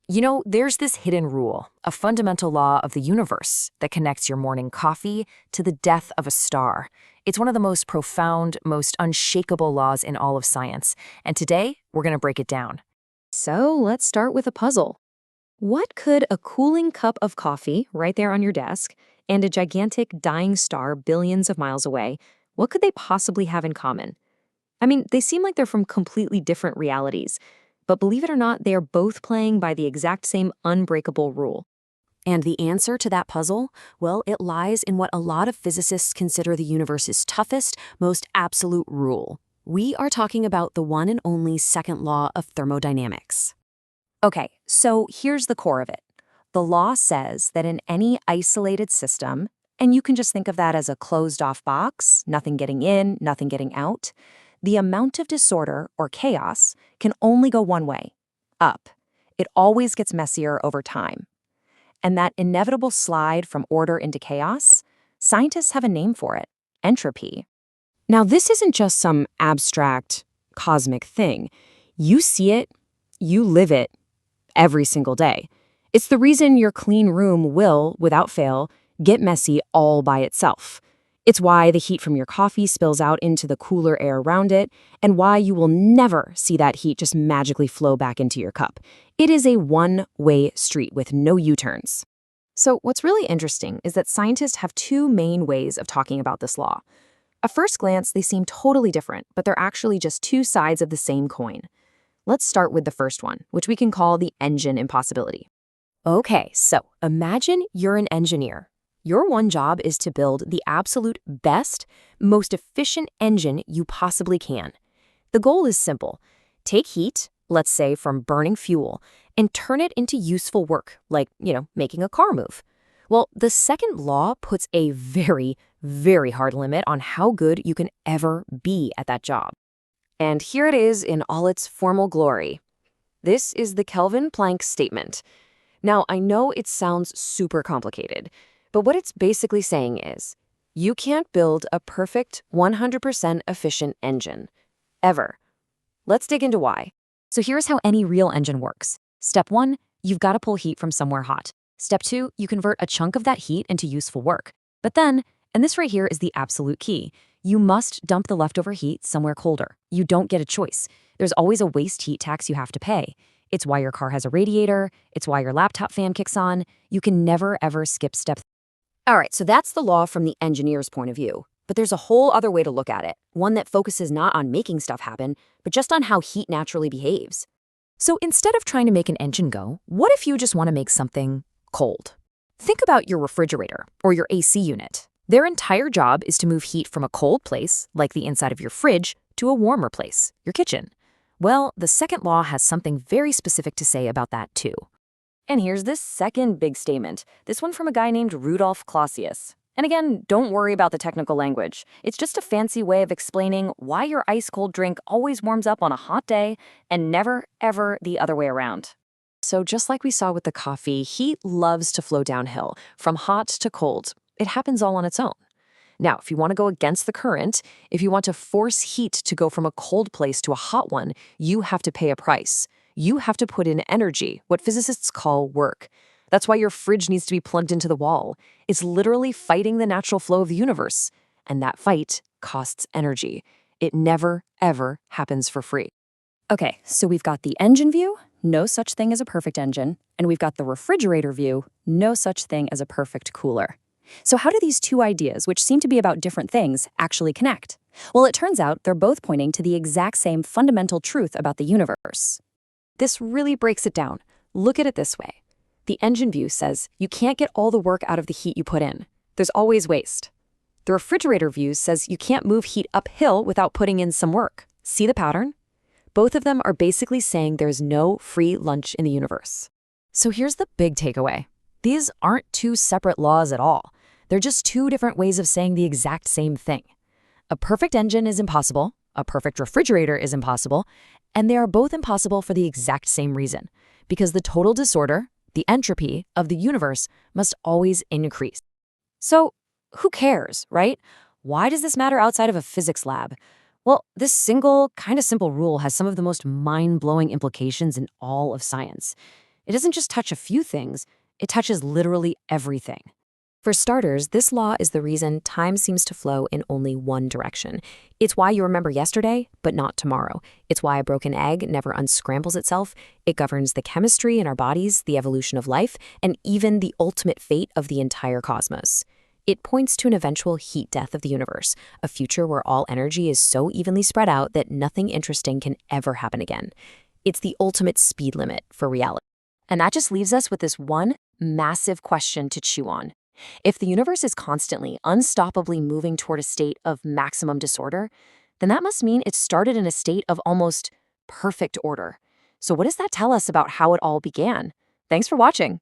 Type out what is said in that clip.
You know, there's this hidden rule, a fundamental law of the universe that connects your morning coffee to the death of a star. It's one of the most profound, most unshakable laws in all of science, and today we're going to break it down. So let's start with a puzzle. What could a cooling cup of coffee right there on your desk and a gigantic dying star billions of miles away, what could they possibly have in common? I mean, they seem like they're from completely different realities, but believe it or not, they are both playing by the exact same unbreakable rule. And the answer to that puzzle, well, it lies in what a lot of physicists consider the universe's toughest, most absolute rule. We are talking about the one and only second law of thermodynamics. Okay, so here's the core of it. The law says that in any isolated system, and you can just think of that as a closed-off box, nothing getting in, nothing getting out, the amount of disorder, or chaos, can only go one way, up. It always gets messier over time. And that inevitable slide from order into chaos, scientists have a name for it, entropy. Now, this isn't just some abstract, cosmic thing. You see it, you live it, every single day. It's the reason your clean room will, without fail, get messy all by itself. It's why the heat from your coffee spills out into the cooler air around it, and why you will never see that heat just magically flow back into your cup. It is a one-way street with no U-turns. So what's really interesting is that scientists have two main ways of talking about this law. At first glance, they seem totally different, but they're actually just two sides of the same coin. Let's start with the first one, which we can call the engine impossibility. Okay, so imagine you're an engineer. Your one job is to build the absolute best, most efficient engine you possibly can. The goal is simple. Take heat, let's say from burning fuel, and turn it into useful work, like, making a car move. Well, the second law puts a very, very hard limit on how good you can ever be at that job. And here it is in all its formal glory. This is the Kelvin-Planck statement. Now, I know it sounds super complicated, but what it's basically saying is, you can't build a perfect 100% efficient engine. Ever. Let's dig into why. So here's how any real engine works. Step 1, you've got to pull heat from somewhere hot. Step 2, you convert a chunk of that heat into useful work. But then, and this right here is the absolute key, you must dump the leftover heat somewhere colder. You don't get a choice. There's always a waste heat tax you have to pay. It's why your car has a radiator. It's why your laptop fan kicks on. You can never, ever skip step. All right, so that's the law from the engineer's point of view. But there's a whole other way to look at it, one that focuses not on making stuff happen, but just on how heat naturally behaves. So instead of trying to make an engine go, what if you just want to make something cold? Think about your refrigerator or your AC unit. Their entire job is to move heat from a cold place, like the inside of your fridge, to a warmer place, your kitchen. Well, the second law has something very specific to say about that too. And here's this second big statement, this one from a guy named Rudolf Clausius. And again, don't worry about the technical language. It's just a fancy way of explaining why your ice-cold drink always warms up on a hot day and never, ever the other way around. So just like we saw with the coffee, heat loves to flow downhill, from hot to cold. It happens all on its own. Now, if you want to go against the current, if you want to force heat to go from a cold place to a hot one, you have to pay a price. You have to put in energy, what physicists call work. That's why your fridge needs to be plugged into the wall. It's literally fighting the natural flow of the universe. And that fight costs energy. It never, ever happens for free. Okay, so we've got the engine view, no such thing as a perfect engine, and we've got the refrigerator view, no such thing as a perfect cooler. So how do these two ideas, which seem to be about different things, actually connect? Well, it turns out they're both pointing to the exact same fundamental truth about the universe. This really breaks it down. Look at it this way. The engine view says you can't get all the work out of the heat you put in. There's always waste. The refrigerator view says you can't move heat uphill without putting in some work. See the pattern? Both of them are basically saying there's no free lunch in the universe. So here's the big takeaway. These aren't two separate laws at all. They're just two different ways of saying the exact same thing. A perfect engine is impossible, a perfect refrigerator is impossible, and they are both impossible for the exact same reason, because the total disorder, the entropy of the universe must always increase. So who cares, right? Why does this matter outside of a physics lab? Well, this single, kind of simple rule has some of the most mind-blowing implications in all of science. It doesn't just touch a few things, it touches literally everything. For starters, this law is the reason time seems to flow in only one direction. It's why you remember yesterday, but not tomorrow. It's why a broken egg never unscrambles itself. It governs the chemistry in our bodies, the evolution of life, and even the ultimate fate of the entire cosmos. It points to an eventual heat death of the universe, a future where all energy is so evenly spread out that nothing interesting can ever happen again. It's the ultimate speed limit for reality. And that just leaves us with this one massive question to chew on. If the universe is constantly, unstoppably moving toward a state of maximum disorder, then that must mean it started in a state of almost perfect order. So what does that tell us about how it all began? Thanks for watching.